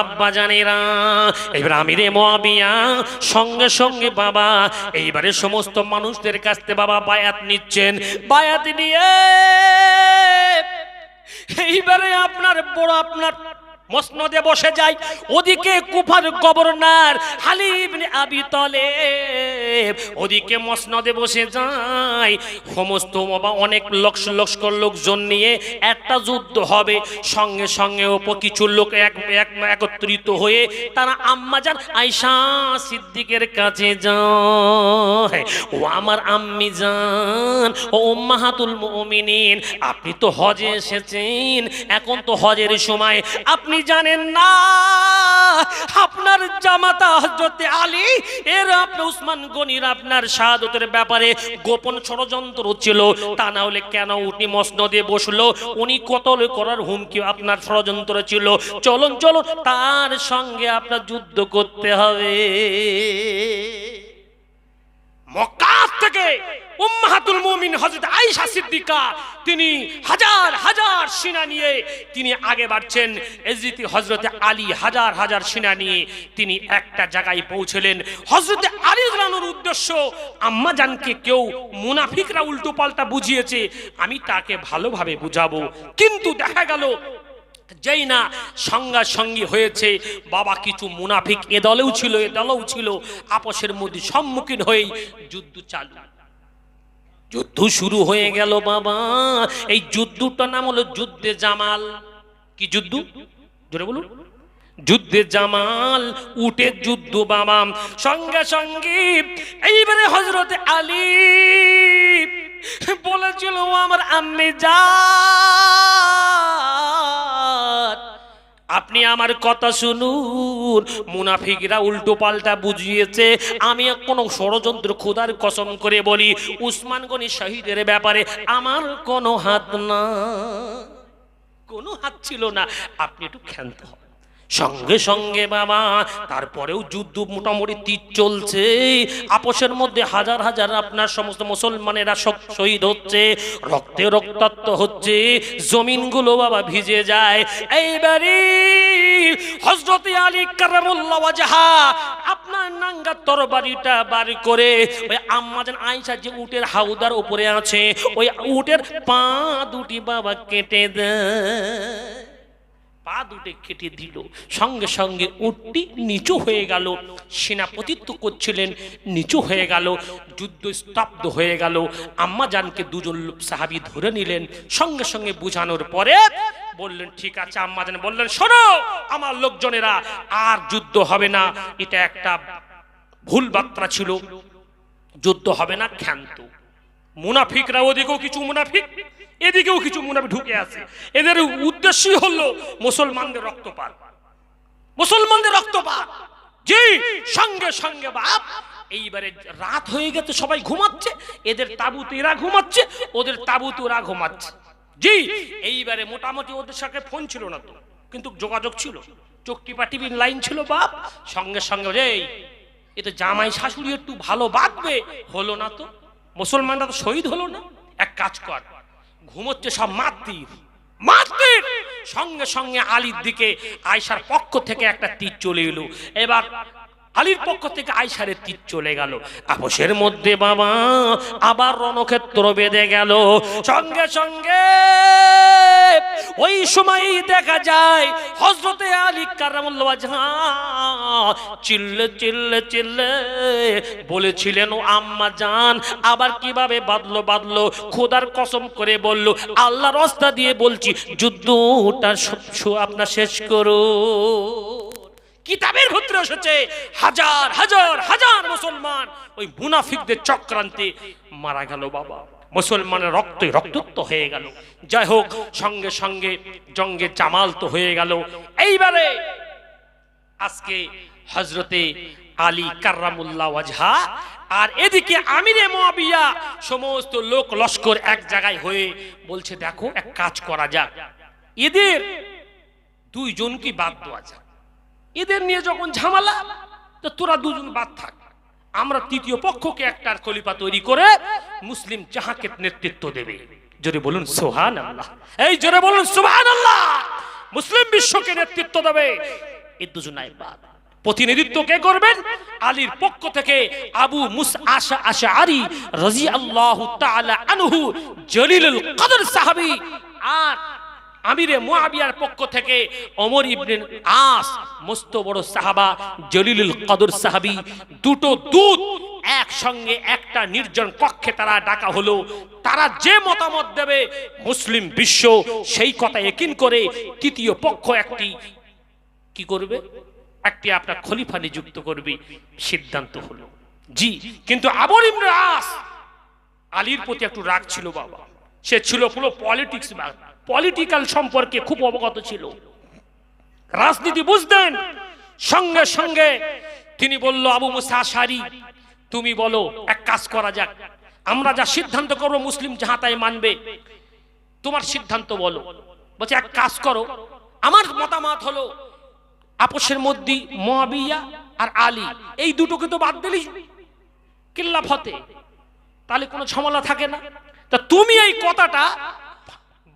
আব্বা জানেরা, এবার আমিরে মুআবিয়া সঙ্গে সঙ্গে বাবা এইবারে সমস্ত মানুষদের কাছ থেকে বাবা বায়াত নিচ্ছেন। বায়াত নিয়ে এইবারে আপনার বড় আপনার মসনদে বসে যায়। ওদিকে কুফার গভর্নর আলী ইবনে আবি তালেব ওদিকে মসনদে বসে যায়। সমস্ত অনেক লক্ষ্য লোকজন নিয়ে একটা যুদ্ধ হবে। সঙ্গে সঙ্গে কিছু লোক একত্রিত হয়ে তারা আম্মাজান আয়েশা সিদ্দিকের কাছে যায়। ও আমার আম্মি জান, ও উম্মাহাতুল মুমিনিন, আপনি তো হজে এসেছেন, এখন তো হজের সময়, আপনি জানেন না আপনার জামাতা হযরত আলী এর আপনি উসমান গনির আপনার শাহাদাতের ব্যাপারে গোপন ষড়যন্ত্র ছিল, তা না হলে কেন উনি মসনদে বসলো? উনি কতল করার হুমকি আপনার ষড়যন্ত্র ছিল। চলুন চলুন তার সঙ্গে আপনার যুদ্ধ করতে হবে। মক্কা থেকে উম্মাহাতুল মুমিন হযরত আয়েশা সিদ্দিকা তিনি হাজার হাজার সেনা নিয়ে তিনি আগে বাড়ছেন। এজিতি হযরত আলী হাজার হাজার সেনা নিয়ে তিনি একটা জায়গায় পৌঁছলেন। হযরত আলী রাদিয়াল্লাহু উদ্দেশ্য আম্মা জানকে কেউ মুনাফিকরা উল্টো পাল্টা বুঝিয়েছে, আমি তাকে ভালোভাবে বুঝাবো। কিন্তু দেখা গেল যেই না সঙ্গী হয়েছে বাবা কিছু মুনাফিক এ দলেও ছিল এ দলেও ছিল, আপসের মধ্যে সম্মুখীন হয়ে যুদ্ধ চালু। যুদ্ধ শুরু হয়ে গেল বাবা। এই যুদ্ধটার নাম হলো যুদ্ধে জামাল। কি যুদ্ধ? জোরে বলুন। যুদ্ধে জামাল, উটের যুদ্ধ বাবা। সঙ্গে সঙ্গে এইবারে হযরত আলী বলেছিল, আমার আম্মি জান আপনি আমার কথা শুনুন, মুনাফিকরা উল্টো পাল্টা বুঝিয়েছে, আমি কোনো ষড়যন্ত্র, খোদার কসম করে বলি উসমান গনি শহীদের ব্যাপারে আমার কোনো হাত না, কোনো হাত ছিল না, আপনি একটু ক্ষান্ত হন। সঙ্গে সঙ্গে বাবা তারপরেও যুদ্ধ মোটামুটি তীর চলছে, আপসের মধ্যে হাজার হাজার আপনার সমস্ত মুসলমানেরা শহীদ হচ্ছে, রক্তে রক্তাক্ত হচ্ছে, জমিনগুলো বাবা ভিজে যায়। এইবারে হযরত আলী কারামুল্লাহ ওয়াজহা আপনার নাঙ্গা তরবারিটা বার করে ওই আম্মাজান আয়েশা যে উটের হাউদার উপরে আছে ওই উটের পা দুটি বাবা কেটে দেয়। পা দুটে কেটে দিল। সঙ্গে সঙ্গে উটটি নিচু হয়ে গেল। সেনাপতিত্ব করছিলেন, নিচু হয়ে গেল। যুদ্ধ স্তব্ধ হয়ে গেল। আম্মা জানকে দুজন সাহাবী ধরে নিলেন। সঙ্গে সঙ্গে বুঝানোর পরে বললেন ঠিক আছে। আম্মা জান বললেন, শোনো আমার লোকজনেরা, আর যুদ্ধ হবে না, এটা একটা ভুল বার্তা ছিল, যুদ্ধ হবে না, ক্ষান্ত। মুনাফিকরা ওদিকেও কিছু মুনাফিক, এদিকেও কিছু মুনাফিক ঢুকে আছে। এদের উদ্দেশ্যই হলো মুসলমানদের রক্তপাত, মুসলমানদের রক্তপাত। জি, সঙ্গে সঙ্গে বাপ এইবারে রাত হয়ে গেছে, সবাই ঘুমাচ্ছে, এদের তাবুতে এরা ঘুমাচ্ছে, ওদের তাবুতে ওরা ঘুমাচ্ছে। জি, এইবারে মোটামুটি ওদের সাথে ফোন ছিল না তো, কিন্তু যোগাযোগ ছিল, চোখটিপা টিভির লাইন ছিল বাপ। সঙ্গে সঙ্গে এ তো জামাই শাশুড়ি একটু ভালো বাঁধবে, হলো না তো, মুসলমানরা তো শহীদ হলো না। এক কাজ কর, ঘুমোচ্ছে সব মারতির মারতির। সঙ্গে সঙ্গে আলীর দিকে আয়েশার পক্ষ থেকে একটা তীর চলে এলো। এবার আলীর পক্ষ থেকে আয়েশার তীর চলে গেল। আপসের মধ্যে বাবা আবার রণক্ষেত্র বেঁধে গেল। সঙ্গে সঙ্গে ওই সময় দেখা যায় হযরতে আলী কারামুল্লাহ ওয়াজহা চিল্লে চিল্লে চিল্লে বলেছিলেন, ও আম্মা জান আবার কিভাবে বাদলো, খোদার কসম করে বলল, আল্লাহর রাস্তা দিয়ে বলছি যুদ্ধটা আপনার শেষ করো। কিতাবের ভিতরে এসেছে হাজার হাজার হাজার মুসলমান ওই মুনাফিকদের চক্রান্তে মারা গেল বাবা। মুসলমানের রক্তে রক্তাক্ত হয়ে গেল। যাই হোক, সঙ্গে সঙ্গে জঙ্গে জামাল তো হয়ে গেল। এইবারে আজকে হযরতে আলী কাররামুল্লাহ ওয়াজহা আর এদিকে আমিরে মুআবিয়া সমস্ত লোক লস্কর এক জায়গায় হয়ে বলছে, দেখো এক কাজ করা যাক, এদের দুইজনকে বাদ দেওয়া যাক, এদের নিয়ে যখন ঝামেলা তো তোরা দুজন বাদ থাক, আমরা তৃতীয় পক্ষকে একটা খলিফা তৈরি করে মুসলিম জাহাকে নেতৃত্ব দেবে। জোরে বলুন সুবহানাল্লাহ। এই জোরে বলুন সুবহানাল্লাহ। মুসলিম বিশ্বকে নেতৃত্ব দেবে। এই দুজনাই বাদ। প্রতিনিধিত্ব কে করবেন? আলীর পক্ষ থেকে আবু মুসা আশআরী রাদিয়াল্লাহু তাআলা আনহু জলিলুল কদর সাহাবী, আর আমিরে মুআবিয়ার পক্ষ থেকে ওমর ইবনে আস মস্ত বড় সাহাবা জলিলুল কদর সাহাবী। দুটো দূত একসঙ্গে একটা নির্জন কক্ষে তারা ডাকা হলো। তারা যে মতামত দেবে মুসলিম বিশ্ব সেই কথা একীন করে তৃতীয় পক্ষ একটি কি করবে, একটি আপনার খলিফা নিযুক্ত করবে, সিদ্ধান্ত হলো। জি, কিন্তু আমর ইবনে আস আলীর প্রতি একটু রাগ ছিল বাবা। সে ছিল পুরো পলিটিক্স, পলিটিক্যাল সম্পর্কে খুব অবগত ছিল, রাজনীতি বুঝতেন। সঙ্গে সঙ্গে তিনি বলল, আবু মুসা আশআরী তুমি বলো, এক কাজ করা যাক, আমরা যা সিদ্ধান্ত করবো মুসলিম যাহা তাই মানবে, তোমার সিদ্ধান্ত বলো। বলছে এক কাজ করো, আমার মতামত হলো আপোষের মধ্যে মুআবিয়া আর আলী এই দুটোকে তো বাদ দিলি কিল্লাফ হতে, তাহলে কোনো ঝামেলা থাকে না। তা তুমি এই কথাটা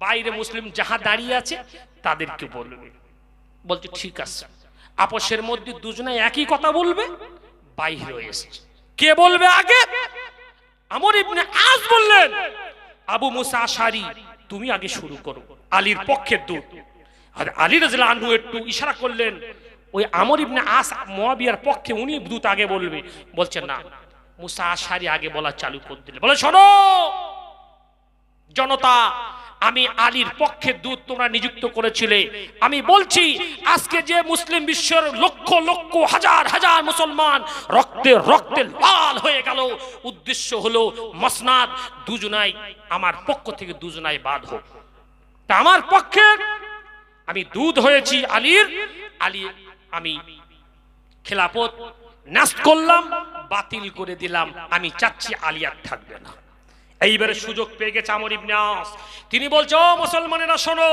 বাইরে মুসলিম যাহা দাঁড়িয়ে আছে তাদেরকে বলবে। বলছে ঠিক আছে, আপোষের মধ্যে দুজনে একই কথা বলবে। বাইরে এসেছে, কে বলবে আগে? আমর ইবনে আস বললেন, আবু মুসা আশআরী তুমি আগে শুরু করো, আলীর পক্ষের দূত। আর আলী রাদিয়াল্লাহু আনহু একটু ইশারা করলেন, ওই আমর ইবনে আস মুআবিয়ার পক্ষে উনি দূত আগে বলবে। বলছেন না, মুসা আশআরী আগে বলা চালু করে দিলে। বলে শোনো জনতা, আমি আলীর পক্ষে দূত তোমরা নিযুক্ত করেছিলে, আমি বলছি আজকে যে মুসলিম বিশ্বের লক্ষ লক্ষ হাজার হাজার মুসলমান রক্তে রক্তে লাল হয়ে গেল, উদ্দেশ্য হলো মসনাদ দুজনাই আমার পক্ষ থেকে দুজনাই বাদ হোক। তা আমার পক্ষে আমি দূত হয়েছি আলীর, আলী আমি খেলাফত নাস্ত করলাম, বাতিল করে দিলাম, আমি চাচ্ছি আলী আর থাকবে না। এইবারে সুযোগ পেয়ে গেছে আমর ইবনে আস। তিনি বলছে, ও মুসলমানেরা শোনো,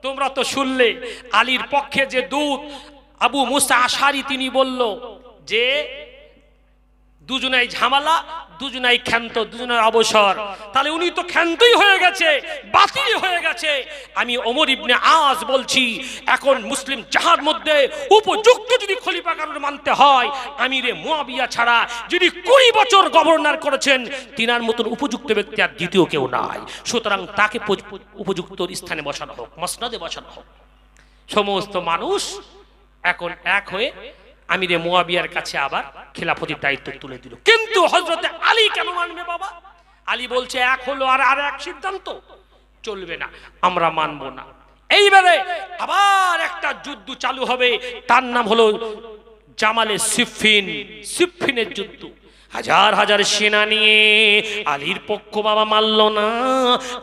তোমরা তো শুনলে আলীর পক্ষে যে দূত আবু মুসা আশআরী তিনি বলল যে দুজনাই ঝামেলা, দুজনাই ক্ষান্ত, দুজনের অবসর, তাহলে উনি তো ক্ষান্তই হয়ে গেছে, বাতিল হয়ে গেছে। আমি ওমর ইবনে আস বলছি, এখন মুসলিম জাহার মধ্যে উপযুক্ত যদি খলিফা কারণ মানতে হয়, আমিরে মুআবিয়া ছাড়া যিনি 20 বছর গভর্নর করেছেন তিনার মতন উপযুক্ত ব্যক্তি আর দ্বিতীয় কেউ নাই। সুতরাং তাকে উপযুক্ত স্থানে বসানো হোক, মসনদে বসানো হোক। সমস্ত মানুষ এখন এক হয়ে আমিরে মুআবিয়ার কাছে আবার খেলাফতির দায়িত্ব তুলে দিল। কিন্তু হযরতে আলী কেন মানবে বাবা? আলী বলছে এক হলো আর এক সিদ্ধান্ত চলবে না, আমরা মানব না। এইবারে আবার একটা যুদ্ধ চালু হবে, তার নাম হলো জামালে সিফফিন, সিফফিনের যুদ্ধ। হাজার হাজার সেনা নিয়ে আলীর পক্ষ বাবা মারল না,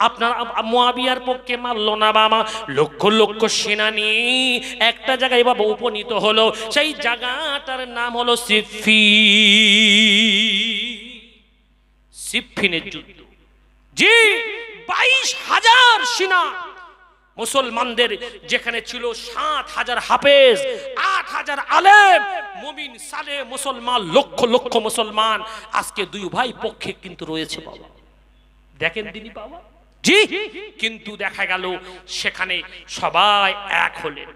আপনার মুআবিয়ার পক্ষে মারল না বাবা, লক্ষ লক্ষ সেনা নিয়ে একটা জায়গায় বাবা উপনীত হলো। সেই জায়গাটার নাম হলো সিফফিনের যুদ্ধ। জি, 22,000 সেনা মুসলমানদের, যেখানে ছিল 7,000 হাফেজ, 8,000 আলেম, মুমিন সালে মুসলমান, লক্ষ লক্ষ মুসলমান আজকে দুই ভাই পক্ষে কিন্তু রয়েছে বাবা। দেখেন দিনি বাবা। জি, কিন্তু দেখা গেল সেখানে সবাই এক হলেন।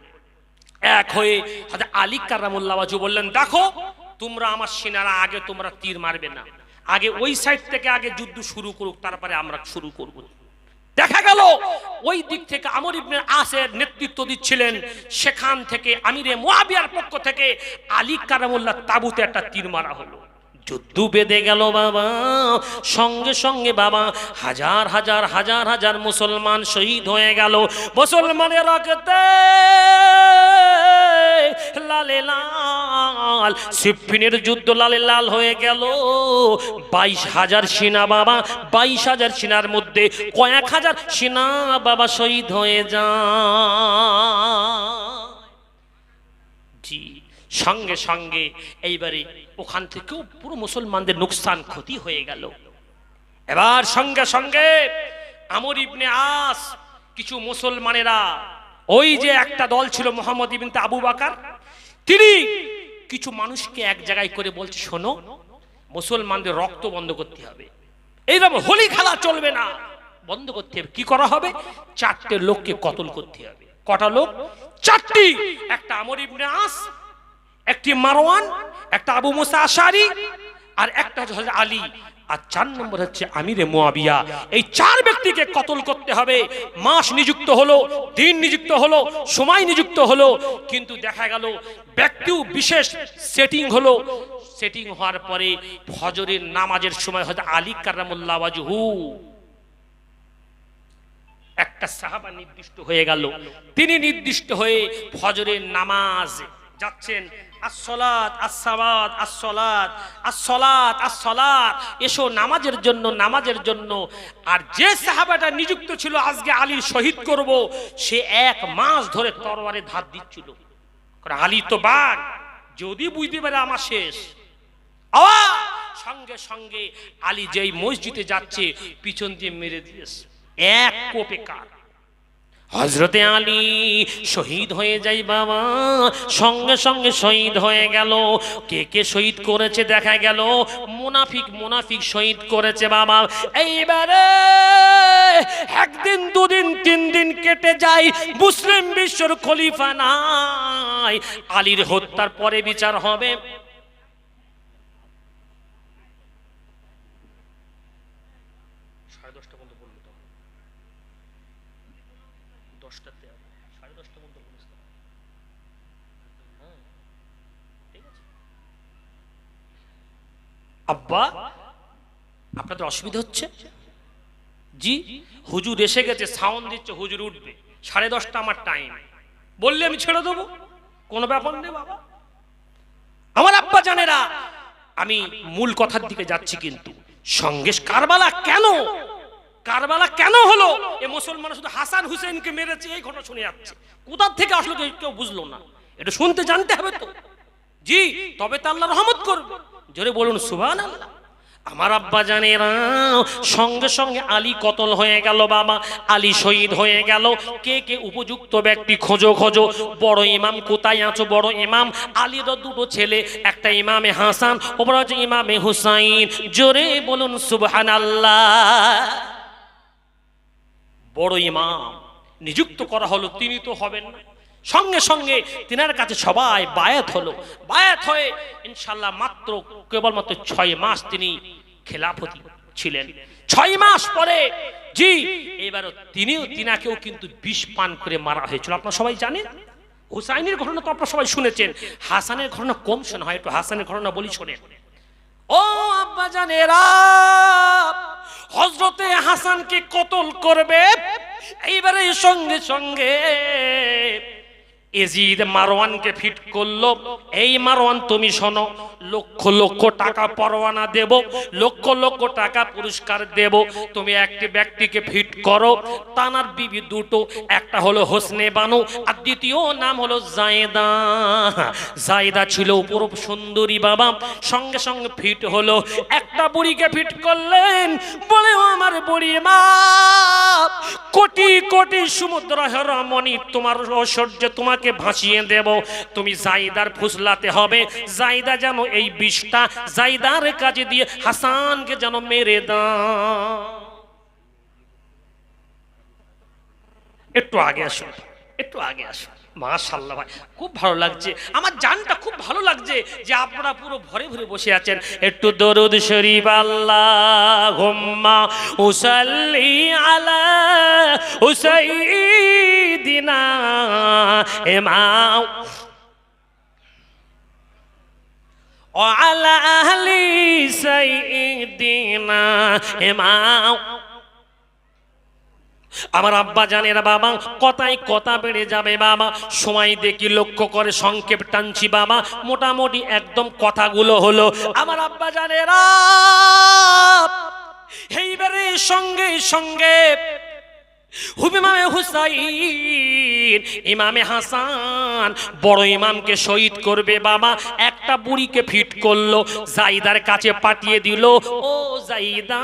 এক হয়ে হযরত আলী কারামুল্লাহ ওয়াজহু বললেন, দেখো তোমরা আমার সেনারা আগে তোমরা তীর মারবে না, আগে ওই সাইড থেকে আগে যুদ্ধ শুরু করুক, তারপরে আমরা শুরু করব। দেখা গেল ওই দিক থেকে আমর ইবনে আসের নেতৃত্ব দিচ্ছিলেন, সেখান থেকে আমিরে মুআবিয়ার পক্ষ থেকে আলী কারামুল্লাহ তাবুতে একটা তীর মারা হলো। যুদ্ধ বেঁধে গেল বাবা, সঙ্গে সঙ্গে বাবা হাজার হাজার হাজার হাজার মুসলমান শহীদ হয়ে গেল। মুসলমানের রক্তে লালে লাল, সিফফিনের যুদ্ধ লালে লাল হয়ে গেল। 22,000 সেনা বাবা, 22,000 সেনার মধ্যে কয়েক হাজার সেনা বাবা শহীদ হয়ে যায়। জি, সঙ্গে সঙ্গে এইবারে ওখান থেকেও পুরো মুসলমানদের নুকসান ক্ষতি হয়ে গেল। এবার সঙ্গে সঙ্গে আমর ইবনে আস কিছু মুসলমানেরা, ওই যে একটা দল ছিল মুহাম্মদ ইবনে আবু বকর, তিনি কিছু মানুষকে এক জায়গায় করে বলছে, শোনো মুসলমানদের রক্ত বন্ধ করতে হবে, এইরকম হোলি খেলা চলবে না, বন্ধ করতে হবে। কি করা হবে? 4টে লোককে কতল করতে হবে। কটা লোক? চারটি। একটা আমর ইবনে আস, একটি মারওয়ান, একটা আবু মুসা আশআরী, আর একটা হচ্ছে হযরত আলী, আর 4 নম্বর হচ্ছে আমিরে মুয়াবিয়া। এই 4 ব্যক্তিকে কতল করতে হবে। মাস নিযুক্ত হলো, দিন নিযুক্ত হলো, সময় নিযুক্ত হলো, কিন্তু দেখা গেল ব্যক্তিও বিশেষ সেটিং হলো। সেটিং হওয়ার পরে ফজরের নামাজের সময় হযরত আলী কাররামাল্লাহু ওয়াজহু একটা সাহাবা নির্দিষ্ট হয়ে গেল। তিনি নির্দিষ্ট হয়ে ফজরের নামাজ যাচ্ছেন। আসসালাত আসসালাত আসসালাত আসসালাত আসসালাত, এসো নামাজের জন্য, নামাজের জন্য। আর যে সাহাবাটা নিযুক্ত ছিল আজকে আলীর শহীদ করব, সে 1 মাস ধরে তরবারে ধার দিচ্ছিল। আলী তো বাঘ, যদি বুঝতে পারে আমার শেষ। সঙ্গে সঙ্গে আলী যেই মসজিদে যাচ্ছে পিছন দিয়ে মেরে দিয়েছে 1 কোপে কাট। হযরতে আলী শহীদ হয়ে যায় বাবা, সঙ্গে সঙ্গে শহীদ হয়ে গেল। কে কে শহীদ করেছে দেখা গেল মুনাফিক শহীদ করেছে বাবা। এইবারে 1 দিন 2 দিন 3 দিন কেটে যায়, মুসলিম বিশ্বর খলিফা নাই। আলীর হত্যার পরে বিচার হবে। আব্বা আপনাদের অসুবিধা হচ্ছে? জি, হুজুর এসে গেছে, সাউন্ড দিচ্ছে, হুজুর উঠবে। 10:30 আমার টাইম, বললে আমি ছেড়ে দেবো, কোনো ব্যাপার নেই বাবা। আমার আব্বা জানেরা, আমি মূল কথার দিকে যাচ্ছি। কিন্তু সঙ্গে কারবালা কেন, কারবালা কেন হলো? এ মুসলমান শুধু হাসান হুসেনকে মেরেছে এই ঘটনা শুনে যাচ্ছে, কোথা থেকে আসলো কেউ বুঝলো না। এটা শুনতে জানতে হবে তো। জি, তবে তো আল্লাহ রহমত করবে। জোরে বলুন সুবহানাল্লাহ। আমার আব্বা জানেরা, সঙ্গে সঙ্গে আলী কতল হয়ে গেল বাবা, আলী শহীদ হয়ে গেল। কে কে উপযুক্ত ব্যক্তি খোঁজো খোঁজো। বড় ইমাম কোথায় আছো? বড় ইমাম আলীর 2 ছেলে, একটা ইমামে হাসান, ওপর হচ্ছে ইমামে হুসাইন। জোরে বলুন সুবহানাল্লাহ। বড় ইমাম নিযুক্ত করা হলো, তিনি তো হবেন না। সঙ্গে সঙ্গে তিনার কাছে সবাই বায়াত হলো। বায়াত হয়ে ইনশাআল্লাহ কেবলমাত্র 6 মাস তিনি খেলাফতি ছিলেন। 6 মাস পরে জি এবারও তিনাকেও কিন্তু বিষ পান করে মারা হয়েছিল। আপনারা সবাই জানেন। হুসাইনের ঘটনা তো আপনারা সবাই শুনেছেন, হাসানের ঘটনা কম শোনা হয়, একটু হাসানের ঘটনা বলি শোনেন। ও আব্বা জানেরা, হযরতে হাসানকে কতল করবে। এইবারে সঙ্গে সঙ্গে এজিদ মারওয়ানকে ফিট করলো। এই মারওয়ান তুমি শোনো, লক্ষ লক্ষ টাকা পরোয়ানা দেব, লক্ষ লক্ষ টাকা পুরস্কার দেব, তুমি একটি ব্যক্তিকে ফিট করো। তানার বিবি 2টো, একটা হলো হোসনে বানু আর দ্বিতীয় নাম হলো জায়েদা। জায়েদা ছিল অপরূপ সুন্দরী বাবা। সঙ্গে সঙ্গে ফিট হলো। একটা বুড়িকে ফিট করলেন, বলে আমার বুড়ি মা, কোটি কোটি সমুদ্র রমণী তোমার ঐশ্বর্যে তোমাকে ভাসিয়ে দেব, তুমি জাইদার ফুসলাতে হবে। জাইদা যেন এই বিষটা জাইদার কাছে দিয়ে হাসানকে যেন মেরে দাও। একটু আগে আসুন, একটু আগে আসুন। মাশাআল্লাহ ভাই, খুব ভালো লাগছে, আমার জানটা খুব ভালো লাগছে যে আপনারা পুরো ভরে ভরে বসে আছেন। একটু দরুদ শরীফ আল্লাহুম্মা উসাল্লি আলা সাইয়্যিদিনা ইমাম ওয়া আলা আহলি সাইয়্যিদিনা ইমাম। আমার আব্বা জানেরা বাবা, কথায় কথা বেড়ে যাবে বাবা, সময় দেখি লক্ষ্য করে সংক্ষেপ টানছি বাবা। মোটামুটি একদম কথাগুলো হলো। আমার আব্বা জানেরা, এইবারে সঙ্গে সঙ্গে ইমামে হুসাইন, ইমামে হাসান বড় ইমামকে শহীদ করবে বাবা। একটা বুড়িকে ফিট করলো, জাইদার কাছে পাঠিয়ে দিল। ও জাইদা,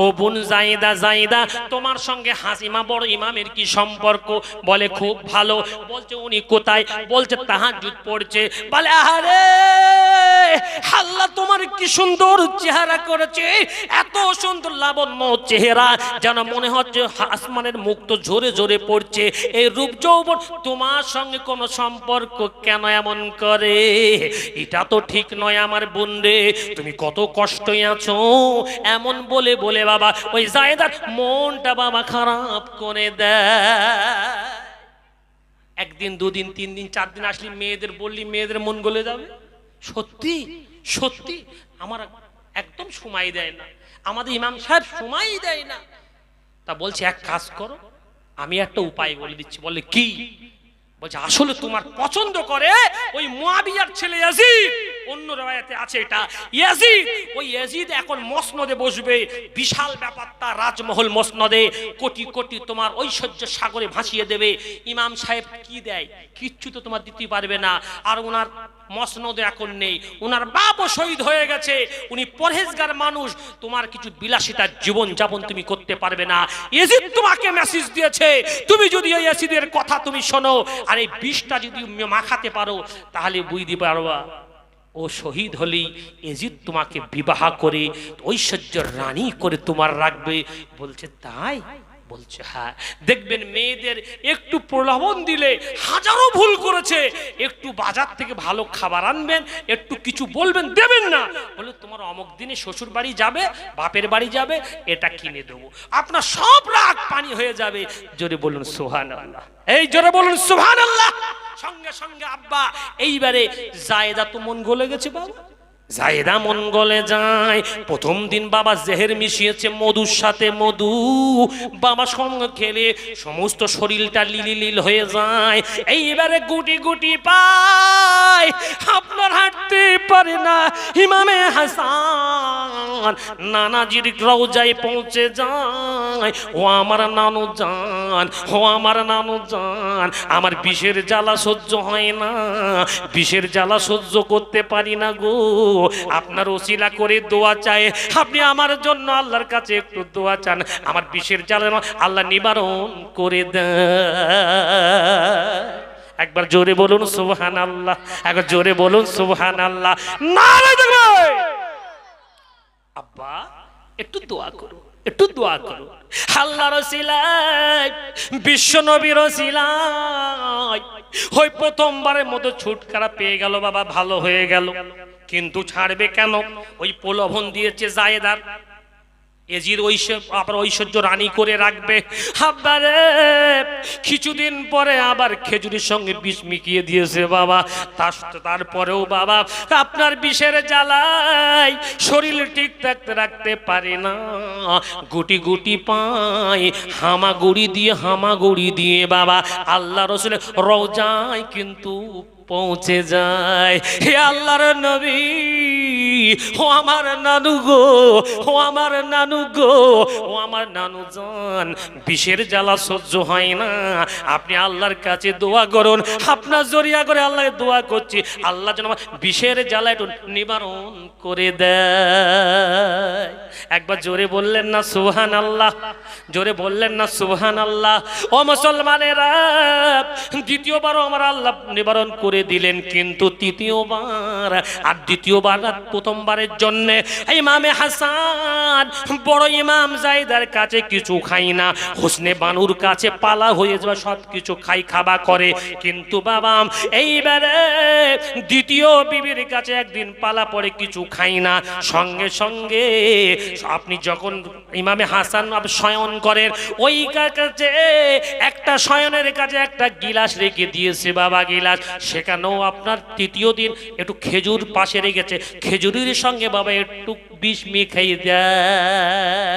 ও বোন জাইদা, জাইদা তোমার সঙ্গে হাসিমা বড় ইমামের কি সম্পর্ক? বলে খুব ভালো। বলছে উনি কোথায়? বলছে তাহাজ্জুদ পড়ছে। বলে আরে আল্লাহ তোমার কি সুন্দর চেহারা করেছে, এত সুন্দর লাবণ্য চেহারা যেন মনে হচ্ছে আসমানের মুক্ত ঝরে ঝরে পড়ছে। এই রূপ যৌবন তোমার সঙ্গে কোনো সম্পর্ক কেন এমন করে? এটা তো ঠিক নয় আমার বোন রে, তুমি কত কষ্টই আছো। এমন বলে বলে বাবা ওই জায়েদার মনটা বাবা খারাপ করে দেয়। একদিন দুদিন তিন দিন চার দিন আসলি মেয়েদের বললি মেয়েদের মন গলে যাবে। সত্যি সত্যি আমার একদম সময় দেয় না, আমাদের ইমাম সাহেব সময় দেয় না। তা বলছে এক কাজ করো, আমি একটা উপায় বলে দিচ্ছি। বলে কি? বলছে আসলে তোমার পছন্দ করে ওই মুয়াবিয়ার ছেলে ইয়াজিদ। অন্য রায়াতে আছে এটা ইয়াজিদ। ওই ইয়াজিদ এখন মসনদে বসবে, বিশাল ব্যাপারটা রাজমহল মসনদে, কোটি কোটি তোমার ঐশ্বর্য সাগরে ভাসিয়ে দেবে। ইমাম সাহেব কি দেয়? কিচ্ছু তো তোমার দিতে পারবে না। আর ওনার মসনদে এখন নেই, ওনার বাপও শহীদ হয়ে গেছে, উনি পরহেজগার মানুষ। তোমার কিছু বিলাসিতার জীবন যাপন তুমি করতে পারবে না। ইয়াজিদ তোমাকে মেসেজ দিয়েছে, তুমি যদি ওই ইয়াজিদের কথা তুমি শোনো আর এই বিষটা যদি মাখাতে পারো তাহলে বুঝতে পারবা ও শহীদ হলেই ইয়াজিদ তোমাকে বিবাহ করে ঐশ্বর্যের রানী করে তোমার রাখবে। বলছে তাই? বলছে হ্যাঁ। দেখবেন মেয়েদের একটু প্রলোভন দিলে হাজারো ভুল করেছে, একটু বাজার থেকে ভালো খাবার আনবেন, একটু কিছু বলবেন, দেবেন না। বলে তোমার অমুক দিনে শ্বশুর বাড়ি যাবে, বাপের বাড়ি যাবে, এটা কিনে দেবো, আপনার সব রাগ পানি হয়ে যাবে। জোরে বলুন সুবহানাল্লাহ। এই জোরে বলুন সুবহানাল্লাহ। সঙ্গে সঙ্গে আব্বা এইবারে জায়েদা তো মন গলে গেছে বাবা। জায়েদা মন গলে যায়। প্রথম দিন বাবা জেহের মিশিয়েছে মধুর সাথে, মধু বাবা সঙ্গে খেলে সমস্ত শরীরটা লিলি লীল হয়ে যায়। এইবারে গুটি গুটি পায়, আপনার হাঁটতে পারে না। ইমামে হাসান নানাজির রওজায় পৌঁছে যায়। ও আমার নানু জান, ও আমার নানু জান, আমার বিষের জ্বালা সহ্য হয় না, বিষের জ্বালা সহ্য করতে পারি না গো, আপনার ওসিলা করে দোয়া চাই, আপনি আমার জন্য আল্লাহর কাছে একটু দোয়া চান, আমার বিষের জ্বালা আল্লাহ নিবারণ করে দেয়। একবার জোরে বলুন সুবহানাল্লাহ, একবার জোরে বলুন সুবহানাল্লাহ। নারে দেখবে আব্বা একটু দোয়া করো, একটু দোয়া করো। আল্লাহর ওসিলায়, বিশ্ব নবীর ওসিলায় ওই প্রথমবারের মতো ছুটকারা পেয়ে গেল বাবা, ভালো হয়ে গেল। কিন্তু ছাড়বে কেন? ওই প্রলোভন দিয়েছে জায়েদার, ইয়াজিদ ঐশ্বর্য রানী করে রাখবে। আব্বারে কিছুদিন পরে আবার খেজুরির সঙ্গে বিষ মিশিয়ে দিয়েছে বাবা। তারপরেও বাবা আপনার বিষের জ্বালায় শরীর ঠিক থাকতে রাখতে পারে না, গুটি গুটি পায়, হামাগুড়ি দিয়ে বাবা আল্লাহ রাসূলের রওজায় কিন্তু পৌঁছে যায়। হে আল্লাহর নবী, ও আমার নানু গো, ও আমার নানু গো, ও আমার নানু জান, বিষের জ্বালা সহ্য হয় না, আপনি আল্লাহর কাছে দোয়া করুন। আপনার জরিয়া করে আল্লাহকে দোয়া করছি, আল্লাহ যেন আমার বিষের জ্বালা একটু নিবারণ করে দেয়। একবার জোরে বললেন না সুবহানাল্লাহ? জোরে বললেন না সুবহানাল্লাহ? ও মুসলমানেরা, দ্বিতীয়বারও আমার আল্লাহ নিবারণ করে দিলেন, কিন্তু তৃতীয়বার আর দ্বিতীয়বার প্রথমবারের জন্য ইমামে হাসান বড় ইমাম জায়েদার কাছে কিছু খাই না, হোসনে বানুর কাছে পালা হয়ে যাওয়া সব কিছু খাই খাবা করে। কিন্তু বাবা এইবারে দ্বিতীয় বিবির কাছে একদিন পালা পড়ে কিছু খাই না। সঙ্গে সঙ্গে আপনি যখন ইমামে হাসান শয়ন করেন, ওই কাছে একটা শয়নের কাছে একটা গিলাস রেখে দিয়েছে বাবা, গিলাস। সেখানেও আপনার তৃতীয় দিন একটু খেজুর পাশে রেখেছে, খেজুরের সঙ্গে বাবা একটু বিষ মিশিয়ে দেয়।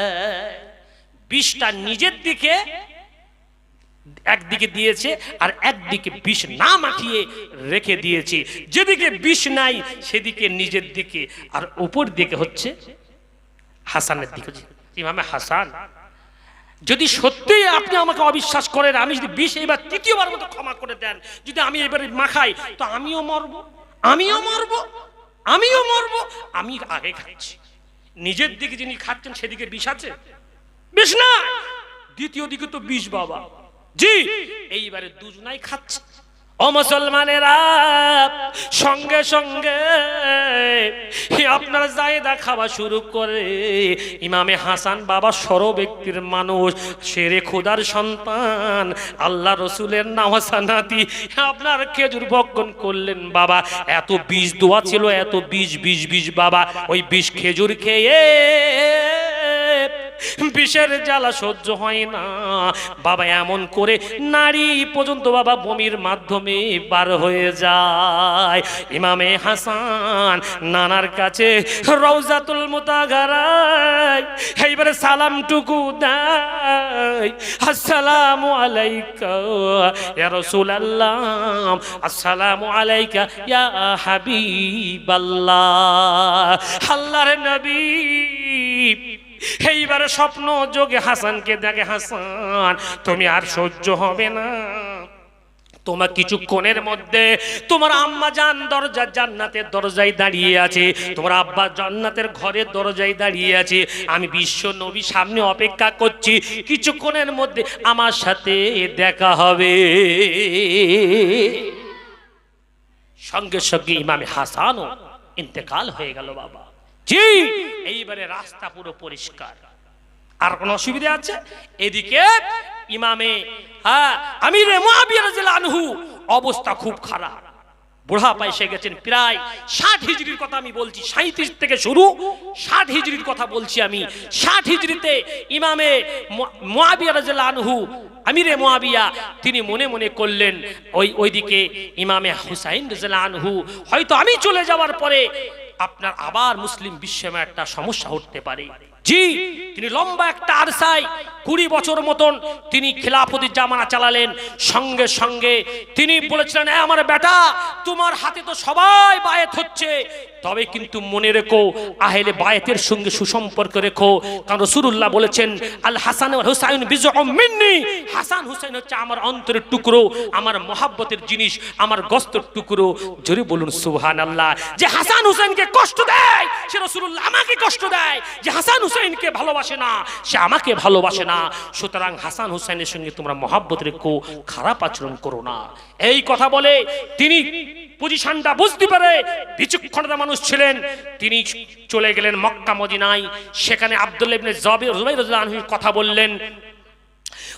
বিষটা নিজের দিকে একদিকে দিয়েছে আর একদিকে বিষ না মাখিয়ে রেখে দিয়েছে। যেদিকে বিষ নাই সেদিকে নিজের দিকে, আর উপর দিকে হচ্ছে হাসানের দিকে। ইমামে হাসান, যদি সত্যি আপনি আমাকে অবিশ্বাস করেন, আমি যদি বিষ এবার তৃতীয়বার মতো ক্ষমা করে দেন, যদি আমি এবারে মাখাই, তো আমিও মরবো, আমিও মরবো, আমিও মরবো। আমি আগে খাচ্ছি, নিজের দিকে যিনি খাচ্ছেন সেদিকে বিষ আছে? বিষ না, দ্বিতীয় দিকে তো বিষ বাবা। জি, এইবারে দুজনাই খাচ্ছে। ও মুসলমানেরা, সঙ্গে সঙ্গে আপনার জায়দা খাওয়া শুরু করে। ইমামে হাসান বাবা সর ব্যক্তির মানুষ, শেরে খোদার সন্তান, আল্লাহ রসুলের নাওয়াসা নাতি, আপনার খেজুর ভক্ষণ করলেন বাবা। এত বিষ দোয়া ছিল, এত বিষ বাবা। ওই বিষ খেজুর খেয়ে বিষের জ্বালা সহ্য হয় না বাবা, এমন করে নারী পর্যন্ত বাবা বমির মাধ্যমে বার হয়ে যায়। ইমামে হাসান নানার কাছে রওজাতুল মুতাগারায় এইবারে সালামটুকু দেয়, আসসালামু আলাইকা ইয়া রাসূলুল্লাহ, আসসালামু আলাইকা ইয়া হাবিবাল্লাহ। আল্লাহর নবী এইবারে স্বপ্ন যোগে হাসানকে দেখে, হাসান তুমি আর সহ্য হবে না, তোমার কিছুক্ষণের মধ্যে তোমার আম্মা জান দরজা জান্নাতের দরজায় দাঁড়িয়ে আছে, তোমার আব্বা জান্নাতের ঘরের দরজায় দাঁড়িয়ে আছে, আমি বিশ্ব নবী সামনে অপেক্ষা করছি, কিছুক্ষণের মধ্যে আমার সাথে দেখা হবে। সঙ্গে সঙ্গে ইমামে হাসানও ইন্তেকাল হয়ে গেল বাবা। জি, এইবারে রাস্তা পুরো পরিষ্কার। আর কোন অসুবিধা আছে? এদিকে ইমামে আমিরে মুআবিয়া রাদিয়াল্লাহু আনহু অবস্থা খুব খারাপ, বুড়া পাইসে গেছেন। প্রায় 60 হিজরির কথা আমি বলছি, 37 থেকে শুরু 60 হিজরির কথা বলছি আমি। 60 হিজরিতে ইমামে মুআবিয়া রাদিয়াল্লাহু আনহু আমিরে মুআবিয়া তিনি মনে মনে করলেন ওইদিকে ইমামে হুসাইন রাদিয়াল্লাহু আনহু হয়তো আমি চলে যাওয়ার পরে আপনার আবার মুসলিম বিশ্বে একটা সমস্যা উঠতে পারে। জি, তিনি লম্বা একটা আরসায় 20 বছর মতন তিনি খিলাফতের জামানা চালালেন। সঙ্গে সঙ্গে তিনি বলেছিলেন, আমার বেটা তোমার হাতে তো সবাই বায়াত হচ্ছে, তবে কিন্তু মনে রেখো আহলে বায়াতের সঙ্গে সুসম্পর্ক রেখো, কারণ রাসূলুল্লাহ বলেছেন আল হাসান ওয়াল হুসাইন বিজউম মিন্নি, হাসান হুসাইন হচ্ছে আমার অন্তরের টুকরো, আমার মহব্বতের জিনিস, আমার গোশতের টুকরো। জোরে বলুন সুবহানাল্লাহ। যে হাসান হুসাইনকে কষ্ট দেয় সে রাসূলুল্লাহ আমাকে কষ্ট দেয়, যে হাসান হুসাইনকে ভালোবাসে না সে আমাকে ভালোবাসে না। সুতরাং হাসান হুসাইনের সঙ্গে তোমরা মহব্বত রেখো, খারাপ আচরণ করো না। এই কথা বলে তিনি পজিশনটা বুঝতে পারে, বিচক্ষণতা মানুষ ছিলেন, তিনি চলে গেলেন মক্কা মদিনায়। সেখানে আব্দুল্লাহ ইবনে জুবাইর রাদিয়াল্লাহু আনহু কথা বললেন,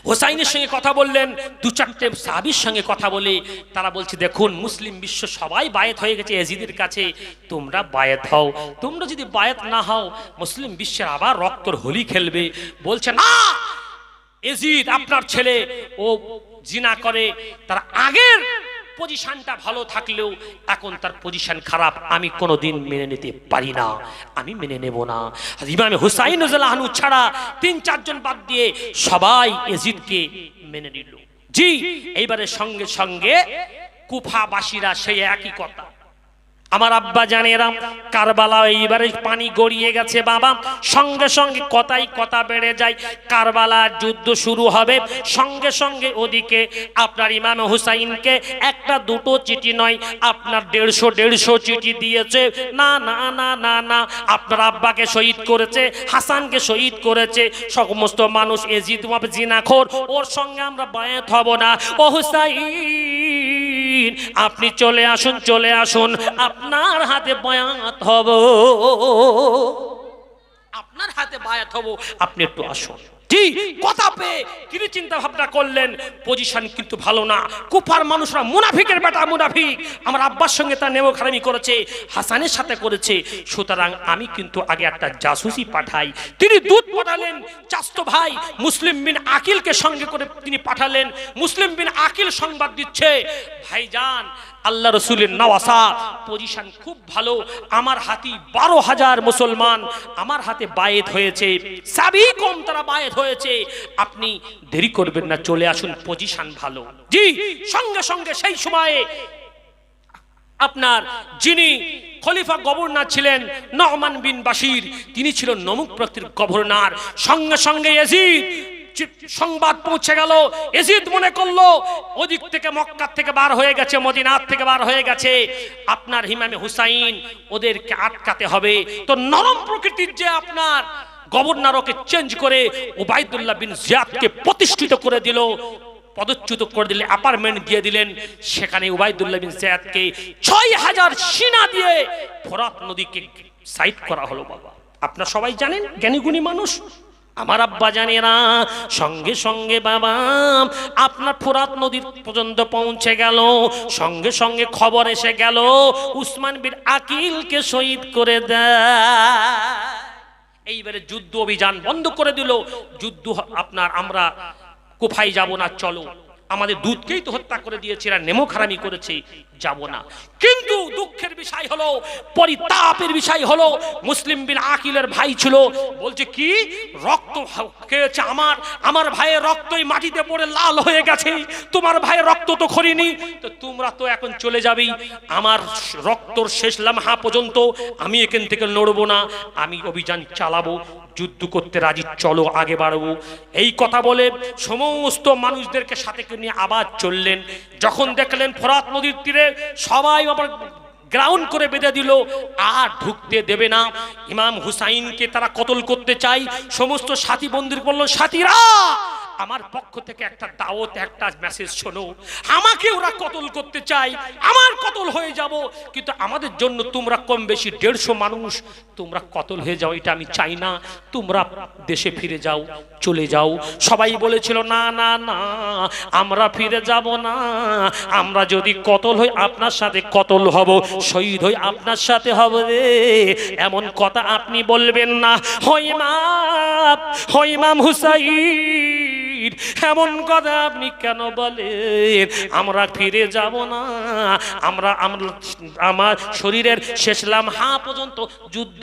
হোসাইনের সঙ্গে কথা বললেন, 2-4টে সাহাবীর সঙ্গে কথা বলে তারা বলছে, দেখুন মুসলিম বিশ্ব সবাই বায়াত হয়ে গেছে ইয়াজিদের কাছে, তোমরা বায়াত হও, তোমরা যদি বায়াত না হও মুসলিম বিশ্বের আবার রক্তর হোলি খেলবে। বলছে না, ইয়াজিদ আপনার ছেলে ও জিনা করে, তার আগের পজিশনটা ভালো থাকলেও এখন তার পজিশন খারাপ, আমি কোনোদিন মেনে নিতে পারি না, আমি মেনে নেব না। ইমামে হুসাইন রাদিয়াল্লাহু আনহু ছাড়া 3-4 জন বাদ দিয়ে সবাই ইয়াজিদকে মেনে নিল। জি, এইবারে সঙ্গে সঙ্গে কুফাবাসীরা সেই একই কথা, আমার আব্বা জানেরা কারবালা এইবারে পানি গড়িয়ে গেছে বাবা। সঙ্গে সঙ্গে কথাই কথা বেড়ে যায়, কারবালার যুদ্ধ শুরু হবে। সঙ্গে সঙ্গে ওদিকে আপনার ইমাম হুসাইনকে 1-2 চিঠি নয়, আপনার 150 চিঠি দিয়েছে। না না না না না, আপনার আব্বাকে শহীদ করেছে, হাসানকে শহীদ করেছে, সমস্ত মানুষ ইয়াজিদ জিনাখোর, ওর সঙ্গে আমরা বায়াত হব না। ও হুসাইন আপনি চলে আসুন, চলে আসুন, আপনার হাতে বায়াত হব, আপনার হাতে বায়াত হব, আপনি একটু আসুন। জি, কথা পেয়ে তিনি চিন্তা ভাবনা করলেন পজিশন কিন্তু ভালো না, কুফার মানুষরা মুনাফিকের বেটা মুনাফিক, আমার আব্বার সঙ্গে তার নেমখারামি করেছে, হাসানের সাথে করেছে, সুতরাং আমি কিন্তু আগে একটা জাসুসি পাঠাই। তিনি দূত পাঠালেন, চাচতো ভাই মুসলিম বিন আকিলকে সঙ্গে করে তিনি পাঠালেন। মুসলিম বিন আকিল সংবাদ দিচ্ছে, ভাইজান আল্লাহ রসুলের নওয়াসা পজিশন খুব ভালো, আমার হাতি 12,000 মুসলমান আমার হাতে বায়েত হয়েছে, সাবি কম তারা বায়েত হয়েছে, আপনি দেরি করবেন না, চলে আসুন, পজিশন ভালো। জি, সঙ্গে সঙ্গে সেই সময়ে আপনার যিনি খলিফা গভর্নর ছিলেন নোমান বিন বাশির, তিনি ছিলেন নমুক প্রকৃতির গভর্নর। সঙ্গে সঙ্গে ইয়াজিদ সংবাদ পৌঁছে গেল, ইয়াজিদ মনে করলো ওদিক থেকে মক্কা থেকে বার হয়ে গেছে, মদিনার থেকে বার হয়ে গেছে, আপনার ইমামে হুসাইন ওদেরকে আটকাতে হবে। তো নরম প্রকৃতির যে আপনার গভর্নরকে চেঞ্জ করে ওবাইদুল্লাহ বিন জিয়াদকে প্রতিষ্ঠিত করে দিল। পদচ্যুত করে দিলেন, অ্যাপার্টমেন্ট দিয়ে দিলেন। সেখানে উবাইদুল্লাহ বিন জিয়াদকে 6000 সেনা দিয়ে ফোরাত নদীকে সাইড করা হলো। বাবা আপনারা সবাই জানেন, জ্ঞানীগুণী মানুষ, আমার আব্বা জানেরা, সঙ্গে সঙ্গে বাবা আপনার ফোরাত নদীর পর্যন্ত পৌঁছে গেল। সঙ্গে সঙ্গে খবর এসে গেল উসমান বিন আকিলকে শহীদ করে দেয়। এইবারে যুদ্ধ অভিযান বন্ধ করে দিল। যুদ্ধ আপনার আমরা কুফায় যাব না, চলো, আমাদের দুধকেই তো হত্যা করে দিয়েছে, এরা নেমো খারামি করেছে, যাব না। কিন্তু দুঃখের বিষয় হলো, পরিতাপের বিষয় হলো, মুসলিম বিন আকিলের ভাই ছিল, বলছে কি রক্ত খেয়েছে আমার ভাইয়ের রক্তই মাটিতে পড়ে লাল হয়ে গেছে, তোমার ভাইয়ের রক্ত তো খরিনি, তো তোমরা তো এখন চলে যাবেই, আমার রক্তর শেষ লামহা পর্যন্ত আমি এখান থেকে নড়বো না, আমি অভিযান চালাবো, যুদ্ধ করতে রাজি, চলো আগে বাড়বো। এই কথা বলে সমস্ত মানুষদেরকে সাথে নিয়ে আবার চললেন। যখন দেখলেন ফোরাত নদীর তীরে সবাই আবার গ্রাউন্ড করে বেঁধে দিল, আর ঢুকতে দেবে না। ইমাম হুসাইনকে তারা কতল করতে চাই। সমস্ত সাথী বন্ধুর বলল, সাথীরা আমার পক্ষ থেকে একটা দাওয়াত, একটা মেসেজ শোনো, আমাকে ওরা কতল করতে চাই, আমার কতল হয়ে যাব, কিন্তু আমাদের জন্য তোমরা কম বেশি 150 মানুষ, তোমরা কতল হয়ে যাও, এটা আমি চাই না, তোমরা দেশে ফিরে যাও, চলে যাও। সবাই বলেছিল না না না, আমরা ফিরে যাব না, আমরা যদি কতল হই আপনার সাথে কতল হব, শহীদ হই আপনার সাথে হব রে, এমন কথা আপনি বলবেন না। ইমাম হুসাইন, এমন কথা আপনি কেন বলেন? আমরা ফিরে যাব না, আমরা আমার শরীরের শেষ লামহা পর্যন্ত যুদ্ধ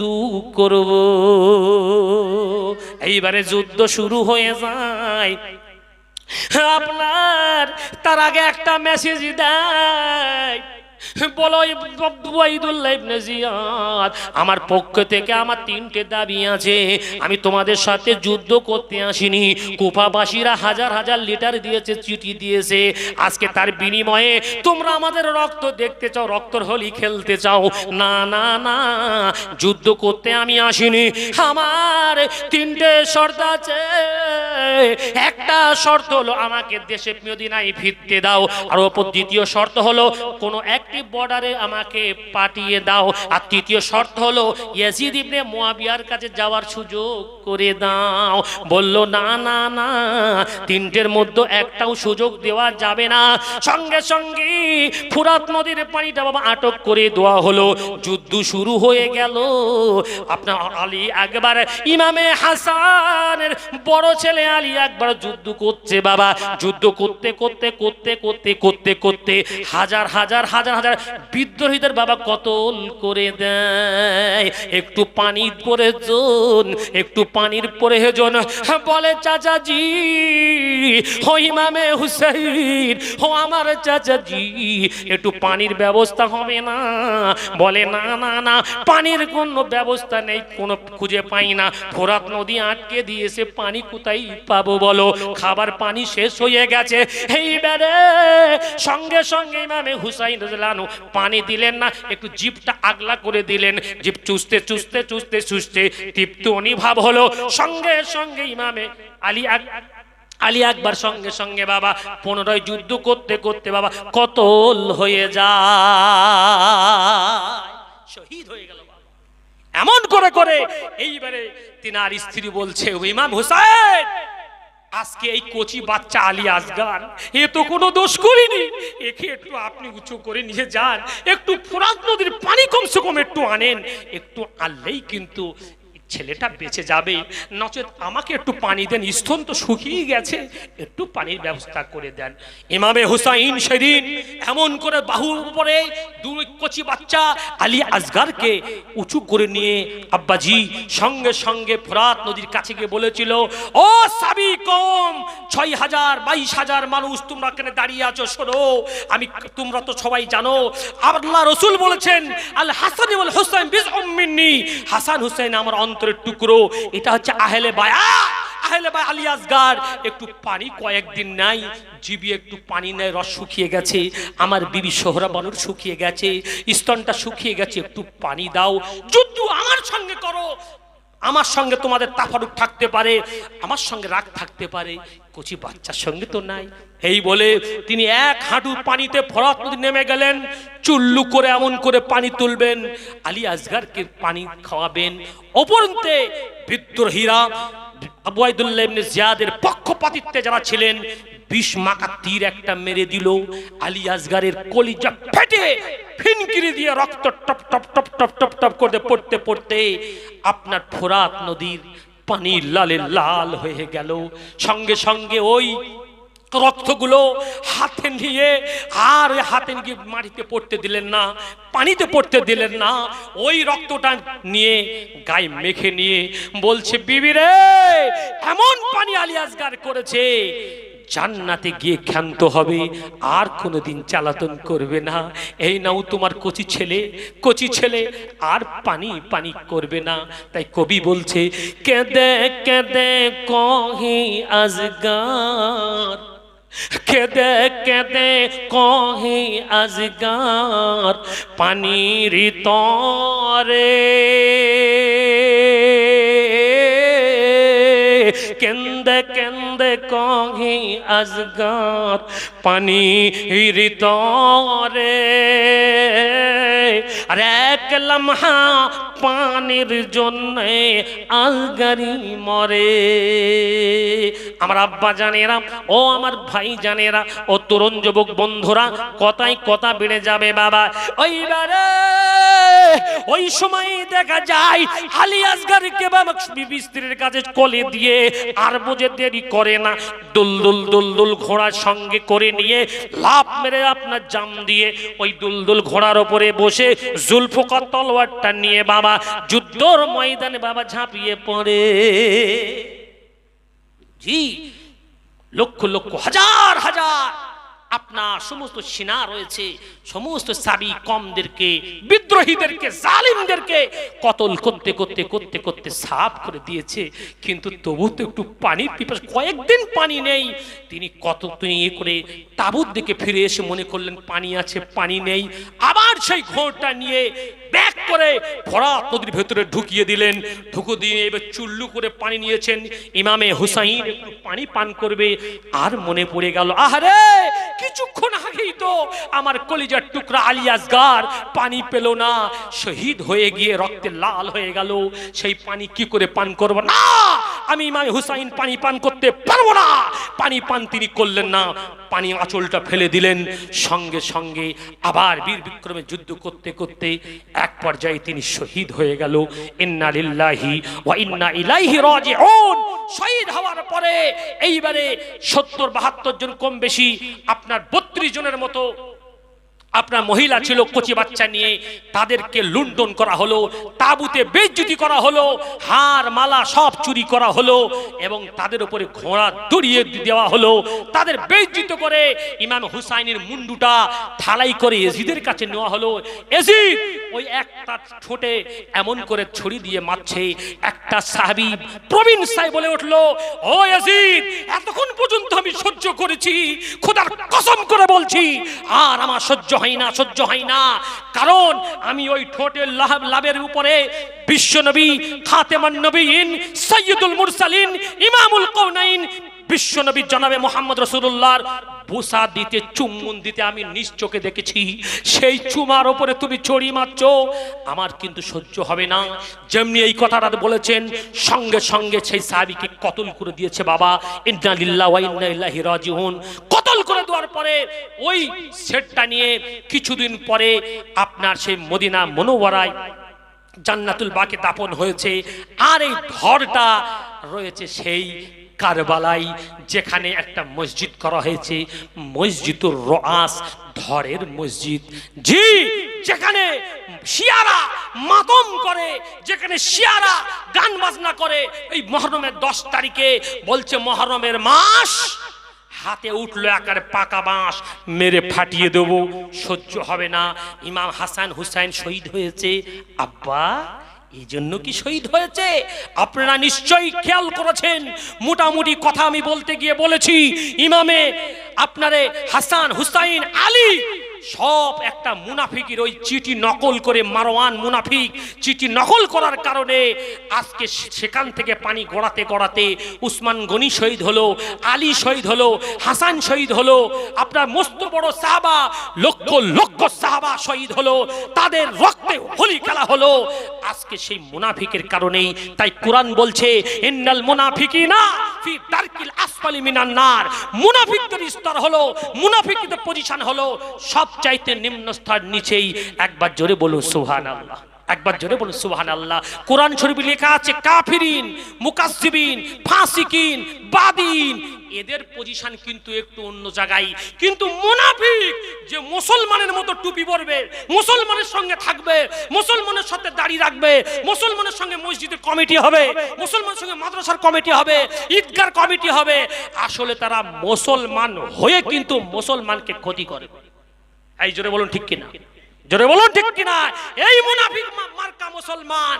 করব। এইবারে যুদ্ধ শুরু হয়ে যায়। আপনার তার আগে একটা মেসেজ দেয়, বলো উবাইদুল্লাহ ইবনে জিয়াদ, আমার পক্ষ থেকে আমার 3টে দাবি আছে, আমি তোমাদের সাথে যুদ্ধ করতে আসিনি। কুফাবাসীরা হাজার হাজার লিটার দিয়েছে, চিঠি দিয়েছে, আজকে তার বিনিময়ে তোমরা আমাদের রক্ত দেখতে চাও, রক্তর হোলি খেলতে চাও, না না না, যুদ্ধ করতে আমি আসিনি। আমার 3টে শর্ত আছে। একটা শর্ত হলো আমাকে দেশে মদিনায় ফিরতে দাও, আর অপর দ্বিতীয় শর্ত হলো কোন এক বর্ডারে আমাকে পাঠিয়ে দাও, আর তৃতীয় শর্ত হলো ইয়াজিদ ইবনে মুয়াবিয়ার কাছে যাওয়ার সুযোগ করে দাও। বলল না না না, 3টের মধ্যে একটাও সুযোগ দেওয়া যাবে না। সঙ্গে সঙ্গে ফোরাত নদীর পানিটা বাবা আটক করে দেওয়া হলো। যুদ্ধ শুরু হয়ে গেল। আপনার আলী আকবর, ইমামে হাসানের বড় ছেলে আলী আকবর যুদ্ধ করছে বাবা। যুদ্ধ করতে করতে করতে করতে করতে করতে হাজার হাজার হাজার হাজার বিদ্রোহীদের বাবা কতল করে দেয়। একটু পানির প্রয়োজন, একটু পানির প্রয়োজন। বলে চাচাজি, ও ইমামে হুসাইন, ও আমার চাচাজি, একটু পানির ব্যবস্থা হবে না? বলে না না না, পানির কোনো ব্যবস্থা নেই, কোনো খুঁজে পাই না, ফোরাত নদী আটকে দিয়েছে, পানি কোথায় পাবো বলো, খাবার পানি শেষ হয়ে গেছে। এইবারে সঙ্গে সঙ্গে ইমামে হুসাইন রাদিয়াল্লাহু পানি দিলেন না, একটু জিভটা আগলা করে দিলেন, জিভ চুষতে চুষতে চুষতে চুষতে তৃপ্ত অনুভব হলো। সঙ্গে সঙ্গে ইমামে আলী আকবর সঙ্গে সঙ্গে বাবা পুনরায় যুদ্ধ করতে করতে বাবা কতল হয়ে যায়, শহীদ হয়ে গেল বাবা। এমন করে করে এইবারে তিনার স্ত্রী বলছে, ইমাম হুসাইন, আজকে এই কচি বাচ্চা আলী আসগার, এ তো কোনো দোষ করিনি, একে একটু আপনি উঁচু করে নিয়ে যান, একটু ফোরাত নদীর পানি কমসে কম একটু আনেন, একটু আনলেই কিন্তু ছেলেটা বেঁচে যাবে, নচেত আমাকে একটু পানি দেন, স্তন তো শুকিয়ে গেছে, একটু পানির ব্যবস্থা করে দেন। ইমামে হুসাইন সেদিন এমন করে বাহুর উপরে 2 কচি বাচ্চা আলী আসগারকে উঁচু করে নিয়ে আব্বাজি সঙ্গে সঙ্গে ফোরাত নদীর কাছে গিয়ে বলেছিল, ও সাবি কম, 6000 22,000 মানুষ তোমরা এখানে দাঁড়িয়ে আছো, শোনো, আমি, তোমরা তো সবাই জানো আল্লাহ রাসূল বলেছেন, আল হাসান ওয়াল হুসাইন বিজউম মিন্নি, হাসান হুসাইন আমার অন্তরের টুকরো, এটা হচ্ছে আহলে বায়াত, আহলে বায়াত আলী আসগার। একটু পানি কয়েকদিন নাই, জিবি একটু পানি নেয়, রস শুকিয়ে গেছে, আমার বিবি সোহরা বানুর শুকিয়ে গেছে, স্তনটা শুকিয়ে গেছে, একটু পানি দাও, যুদ্ধ আমার সঙ্গে করো। আমার সঙ্গে তোমাদের তাফারুক থাকতে পারে, আমার সঙ্গে রাগ থাকতে পারে, কচি বাচ্চার সঙ্গে তো নাই। এই বলে তিনি এক হাঁটু পানিতে ফরাত নদী নেমে গেলেন। চুল্লু করে এমন করে পানি তুলবেন, আলী আসগারকে পানি খাওয়াবেন। অপরন্তে বিদ্রোহীরা উবাইদুল্লাহ ইবনে জিয়াদের পক্ষপাতিত্বে যারা ছিলেন, 20 মাকা তীর একটা মেরে দিল। আলী আসগারের কলিজা ফেটে ফিনকিরি দিয়ে রক্ত top top top top top top করে পড়তে পড়তে আপনার ফোরাত নদীর পানি লালে লাল হয়ে গেল। সঙ্গে সঙ্গে ওই রক্তগুলো হাতে নিয়ে, আর হাতে নিয়ে মাটিতে পড়তে দিলেন না, পানিতে পড়তে দিলেন না। ওই রক্তটা নিয়ে গায়ে মেখে নিয়ে বলছে, বিবি রে, এমন পানি আলী আসগার করেছে, জান্নাতে গিয়ে ক্ষান্ত হবে, আর কোনোদিন চালাতন করবে না। এই নাও তোমার কচি ছেলে আর পানি পানি করবে না। তাই কবি বলছে, কেঁদে কেঁদে কহি আসগার, কেঁদে কেঁদে কহি আসগার পানির তরে, কেন্দে কেন্দে কহি আসগার পানির তরে। আর এক লম্হা পানির জন্যে আসগারি মরে। আমার আব্বা জানেরা, ও আমার ভাই জানেরা, ও তরুণ যুবক বন্ধুরা, কথাই কথা বেড়ে যাবে বাবা। ওইবারে ওই সময় দেখা যায় আলী আসগারকে বাবা বিবি স্ত্রীর কাছে কোলে দিয়ে আর বুঝে দেরি করে না, দুলদুল দুলদুল ঘোড়ার সঙ্গে করে নিয়ে লাফ মেরে আপনার জাম দিয়ে ওই দুলদুল ঘোড়ার উপরে বসে জুলফকার তলোয়ারটা নিয়ে বাবা যুদ্ধর ময়দানে বাবা ঝাঁপিয়ে পড়ে। জি, লক্ষ লক্ষ হাজার হাজার আপনার সমস্ত সেনা রয়েছে, সমস্ত সাবি কমদেরকে, বিদ্রোহীদেরকে, জালিমদেরকে কতল করতে করতে করতে করতে সাফ করে দিয়েছে। কিন্তু তবু তো একটু পানির পিপাসা, কয়েকদিন পানি নেই। তিনি করে তাবুত দিকে ফিরে এসে মনে করলেন পানি আছে, পানি নেই। আবার সেই ঘোড়টা নিয়ে ব্যাক করে ফোরাত নদীর ভেতরে ঢুকিয়ে দিলেন। ঢুকু দিয়ে এবার চুল্লু করে পানি নিয়েছেন। ইমামে হুসাইন একটু পানি পান করবে, আর মনে পড়ে গেল, আহারে কিছুক্ষণ আগেই তো আমার কলিজার টুকরা আলী আসগার পানি পেল না, শহীদ হয়ে গিয়ে রক্তে লাল হয়ে গেল। সেই পানি কি করে পান করব? না, আমি ইমামে হুসাইন পানি পান করতে পারবো না। পানি পান তিনি করলেন না, পানি আঁচলটা ফেলে দিলেন। সঙ্গে সঙ্গে আবার বীর বিক্রমে যুদ্ধ করতে করতে এক পর্যায়ে তিনি শহীদ হয়ে গেল। ইন্না লিল্লাহি ওয়া ইন্না ইলাইহি রাজিউন। শহীদ হওয়ার পরে এইবারে 70-72 জন কম বেশি আপনার 32 জনের মতো আপনার মহিলা ছিল কচি বাচ্চা নিয়ে, তাদেরকে লুণ্ঠন করা হলো, তাবুতে বেইজ্জতি করা হলো, হার মালা সব চুরি করা হলো এবং তাদের উপরে ঘোড়া দড়িয়ে দেওয়া হলো। তাদের বেইজ্জতি করে ইমাম হুসাইনের মুন্ডুটা থালাই করে এজিদের কাছে নেওয়া হলো। এজিদ ওই একটা ঠোঁটে এমন করে ছড়ি দিয়ে মারছে। একটা সাহাবী প্রবীণ সাহেব বলে উঠলো, ও এজিদ, এতক্ষণ পর্যন্ত আমি সহ্য করেছি, খোদার কসম করে বলছি আর আমার সহ্য হয় না, কারণ আমি ওই ঠোঁটের লাভের উপরে বিশ্বনবী খাতেমান নবীন সাইয়্যিদুল মুরসালিন ইমামুল কাউনাইন বিশ্বনবী জনাবে মুহাম্মদ রাসূলুল্লাহর বুসা দিতে, চুম্বন দিতে আমি নিজ চোখে দেখেছি। সেই চুমার উপরে তুমি ছড়ি মারছো, আমার কিন্তু সহ্য হবে না। যেমনি এই কথাটা বলেছেন, সঙ্গে সঙ্গে সেই সাহাবীকে কতল করে দিয়েছে বাবা। ইন্না লিল্লাহি ওয়া ইন্না ইলাইহি রাজিউন। কতল করে দেওয়ার পরে ওই সেটটা নিয়ে কিছুদিন পরে আপনার সেই মদিনা মুনাওয়ারায় জান্নাতুল বাকি দাফন হয়েছে। আর এই ধরটা রয়েছে সেই কারবালাই, যেখানে একটা মসজিদ করা হয়েছে, মসজিদুর রআস, ধরের মসজিদ। জি, যেখানে শিয়ারা মাতম করে, যেখানে শিয়ারা গান বাজনা করে। এই মুহররমের 10 তারিখে বলছে মুহররমের মাস, হাতে উঠলো একেবারে পাকা বাঁশ, মেরে ফাটিয়ে দেবো, সহ্য হবে না। ইমাম হাসান হুসাইন শহীদ হয়েছে। আব্বা, এই জন্য কি শহীদ হয়েছে? আপনারা নিশ্চয়ই খেয়াল করেছেন। মোটামুটি কথা আমি বলতে গিয়ে বলেছি, ইমামে আপনারে হাসান হুসাইন আলী সব একটা মুনাফিকের ওই চিঠি নকল করে মারওয়ান মুনাফিক চিঠি নকল করার কারণে আজকে সেখান থেকে পানি গড়াতে গড়াতে উসমান গনি শহীদ হলো, আলী শহীদ হলো, হাসান শহীদ হলো, আপনার মস্ত বড় সাহাবা লক্ষ লক্ষ সাহাবা শহীদ হলো, তাদের রক্তে হোলি খেলা হলো আজকে সেই মুনাফিকের কারণেই। তাই কোরআন বলছে ইন্নাল মুনাফিকিনা ফি দারকিল আসফালি মিনান নার, মুনাফিকদের স্তর হলো, মুনাফিকদের পজিশন হলো সবচাইতে নিম্ন স্তর নিচেই। একবার জোরে বলুন সুবহানাল্লাহ, একবার জোরে বলুন সুবহানাল্লাহ। কোরআন শরীফে লেখা আছে কাফিরিন, মুকাজ্জিবিন, ফাসিকিন, বাদিন, এদের পজিশন কিন্তু একটু অন্য জায়গায়। কিন্তু মুনাফিক যে মুসলমানের মতো টুপি পরবে, মুসলমানের সঙ্গে থাকবে, মুসলমানের সাথে দাড়ি রাখবে, মুসলমানের সঙ্গে মসজিদের কমিটি হবে, মুসলমানের সঙ্গে মাদ্রাসার কমিটি হবে, ঈদগার কমিটি হবে, আসলে তারা মুসলমান হয়ে কিন্তু মুসলমানকে ক্ষতি করে। এই জোরে বলুন ঠিক কিনা, জোরে বলুন ঠিক কিনা। এই মুনাফিক মার্কা মুসলমান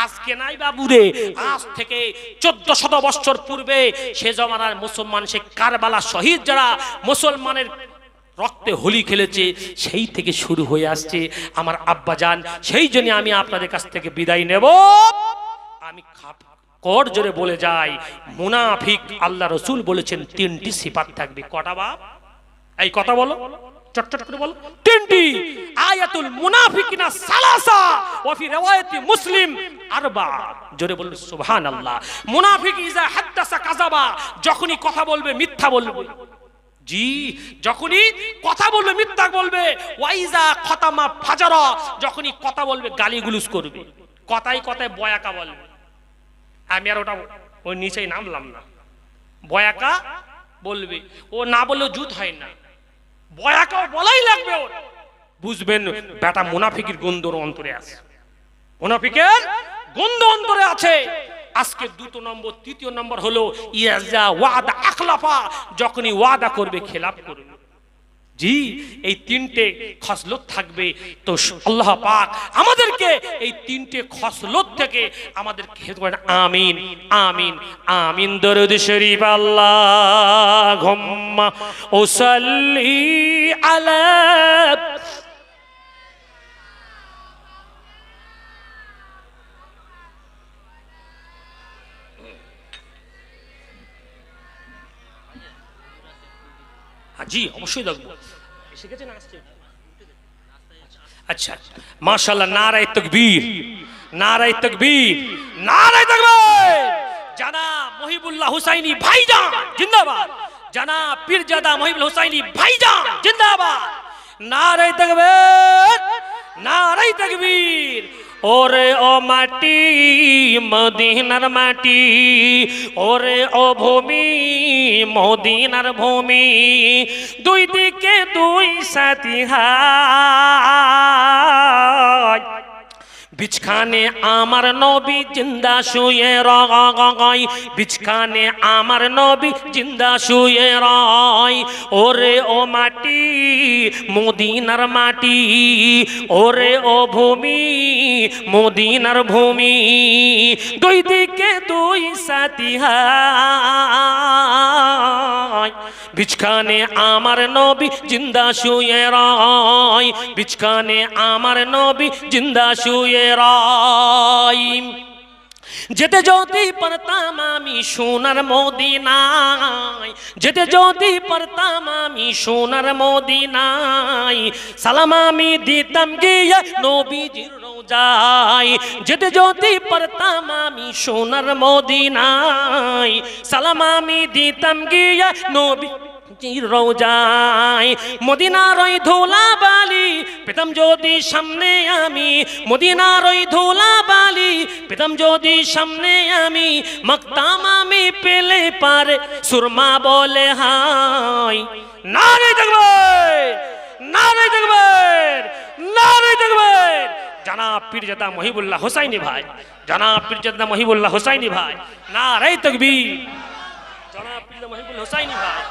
আজকে নাই বাবুরে, আজ থেকে 1400 বছর পূর্বে সে জমানার মুসলমান, সে কারবালা শহীদ যারা মুসলমানের রক্তে হোলি খেলেছে সেই থেকে শুরু হয়ে আসছে আমার আব্বাজান। সেই জন্য আমি আপনাদের কাছ থেকে বিদায় নেব। আমি কর জোরে বলে যাই, মুনাফিক আল্লাহ রসুল বলেছেন 3টি সিফাত থাকবে। কটা বাপ? এই কথা বলো, চটচট করে বলো। 3টি। আয়াতুল মুনাফিকিনা সালাসা ওয়া ফি riwayati মুসলিম আরবা। জোরে বলুন সুবহানাল্লাহ। মুনাফিক ইজা হাদাসা কাযাবা, যখনই কথা বলবে মিথ্যা বলবে। জি, যখনই কথা বলবে মিথ্যা বলবে। ওয়াইজা খতামা ফাজারা, যখনই কথা বলবে গালিগুলুস করবে, কথাই কথায় বয়াকা বলবে। আমি আর ওটা ওই নিচেই নামলাম না, বয়াকা বলবে। ও না বললেও জুত হয় না, বয়াকাও বলাই লাগবে ওর। বুঝবেন বেটা মুনাফিকের গন্ধ অন্তরে আছে, মুনাফিকের গন্ধ অন্তরে আছে। আজকে 2 নম্বর, 3 নম্বর হলো ইয়াজা ওয়াদা আখলাফা, যখনই ওয়াদা করবে খেলাফ করবে। জি, এই 3টে খসলত থাকবে। তো আল্লাহ পাক আমাদেরকে এই 3টে খসলত থেকে আমাদেরকে হেফাজত করেন। আমিন আমিন আমিন। দরুদ শরীফ আল্লাহুম্মা সাল্লি আলা জি অবশ্যই দেখবো। শিখেছেন আসছে? আচ্ছা মাশাআল্লাহ। নারায়ে তাকবীর, নারায়ে তাকবীর, নারায়ে তাকবীর। জনাব মহিবুল্লাহ হুসাইনি ভাইজান জিন্দাবাদ, জনাব পীরজাদা মহিবুল হুসাইনি ভাইজান জিন্দাবাদ। নারায়ে তাকবীর, নারায়ে তাকবীর। ওরে ও মাটি মদিনার মাটি, ওরে ও ভূমি মদিনার ভূমি, দুই দিকে দুই সাথী হায়, বিছখানে আমার নবী জিন্দা শুয়ে রয়, বিছখানে আমার নবী জিন্দা শুয়ে রয়। ওরে ও মাটি মদিনার মাটি, ওরে ও ভূমি মদিনার ভূমি, দুই দিকে দুই সাথী হায়, বিছখানে আমার নবী জিন্দা শুয়ে রয়, বিছখানে আমার নবী জিন্দা শুয়ে রয়। যেতে যদি পারতাম আমি সোনার মদিনায়, যেতে যদি পারতাম আমি সোনার মদিনায়, সালাম আমি দিতাম গিয়ে নবীজির রোজায়। যেতে যদি পারতাম আমি সোনার মদিনায়, সালাম আমি দিতাম গিয়ে নবী রোজায়। মদিনার ওই ধুলাবালি পেতাম যদি সামনে আমি, মদিনার ওই ধুলাবালি পেতাম যদি সামনে আমি, মাখতাম আমি পেলে পারে সুরমা বলে হাই। নারায়ে তাকবীর, নারায়ে তাকবীর, নারায়ে তাকবীর। জনাব পীরজাদা মহিবুল্লাহ হুসাইনি ভাই, জনাব পীরজাদা মহিবুল্লাহ হুসাইনি ভাই, নারায়ে তাকবীর। জনাব পীরজাদা মহিবুল্লাহ হুসাইনি ভাই।